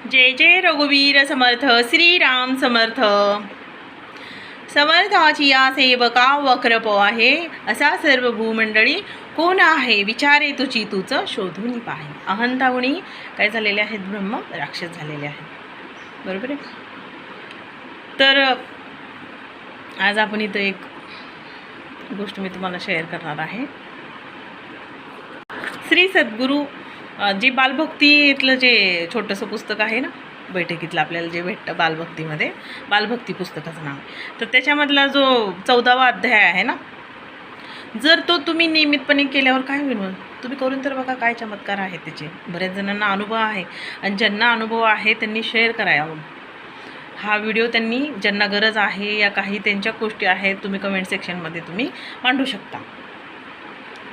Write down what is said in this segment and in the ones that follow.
जय जय रघुवीर समर्थ श्रीराम समर्थ. समर्थाची या सेवका वक्रप आहे, असा सर्व भूमंडळी कोण आहे विचारे तुझी तूच शोधून पाहे. अहंतावणी काय झालेले आहेत, ब्रह्म राक्षस झालेले आहेत. बरोबर आहे. तर आज आपण इथं एक गोष्ट मी तुम्हाला शेअर करणार आहे. श्री सद्गुरू जे बालभक्तीतलं जे छोटंसं पुस्तक आहे ना, बैठकीतलं आपल्याला जे भेटतं बालभक्तीमध्ये, बालभक्ती पुस्तकाचं नाव. तर त्याच्यामधला जो 14वा अध्याय आहे ना, जर तो तुम्ही नियमितपणे केल्यावर काय होईल, तुम्ही करून तर बघा काय चमत्कार आहे त्याचे. बऱ्याच जणांना अनुभव आहे आणि ज्यांना अनुभव आहे त्यांनी शेअर करावा हा व्हिडिओ. त्यांनी ज्यांना गरज आहे या काही त्यांच्या गोष्टी आहेत, तुम्ही कमेंट सेक्शनमध्ये तुम्ही मांडू शकता.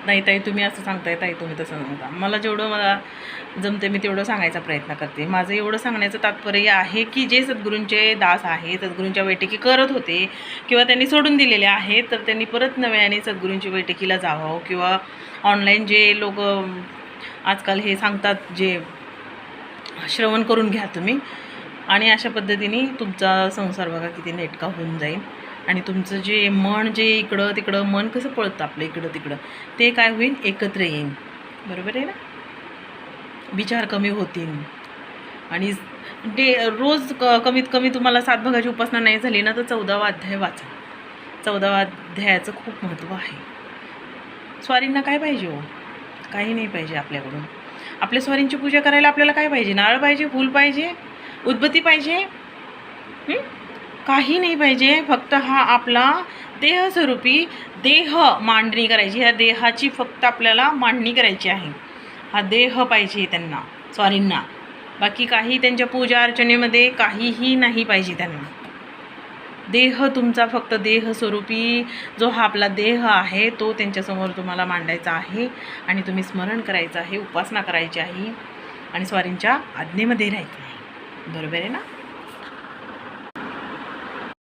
नाही ताई तुम्ही असं सांगताय, ताई तुम्ही तसं सांगता. मला जेवढं मला जमते मी तेवढं सांगायचा प्रयत्न करते. माझं एवढं सांगण्याचं तात्पर्य आहे की जे सद्गुरूंचे दास आहे, सद्गुरूंच्या बैठकी करत होते किंवा त्यांनी सोडून दिलेले आहेत, तर त्यांनी परत नव्याने सद्गुरूंची बैठकीला जावं. किंवा ऑनलाईन जे लोक आजकाल हे सांगतात, जे श्रवण करून घ्या तुम्ही, आणि अशा पद्धतीने तुमचा संसार बघा किती नेटका होऊन जाईल. आणि तुमचं जे मन जे इकडं तिकडं मन कसं पळतं आपलं इकडं तिकडं, ते काय होईल, एकत्र येईल. बरोबर आहे ना. विचार कमी होतील. आणि रोज कमीत कमी तुम्हाला 7 भागाची उपासना नाही झाली ना, तर 14वा अध्याय वाचा. 14व्या अध्यायाचं खूप महत्त्व आहे. स्वारींना काय पाहिजे हो, काही नाही पाहिजे आपल्याकडून. आपल्या स्वारींची पूजा करायला आपल्याला काय पाहिजे, नारळ पाहिजे, फूल पाहिजे, उदबत्ती पाहिजे, काही नाही पाहिजे. फक्त हा आपला देहस्वरूपी देह मांडणी करायची. ह्या देहाची फक्त आपल्याला मांडणी करायची आहे. हा देह पाहिजे त्यांना, स्वारींना. बाकी काही त्यांच्या पूजा अर्चनेमध्ये काहीही नाही पाहिजे त्यांना. देह तुमचा फक्त देहस्वरूपी जो हा आपला देह आहे तो त्यांच्यासमोर तुम्हाला मांडायचा आहे. आणि तुम्ही स्मरण करायचं आहे, उपासना करायची आहे आणि स्वारींच्या आज्ञेमध्ये राहायचं आहे. बरोबर आहे ना.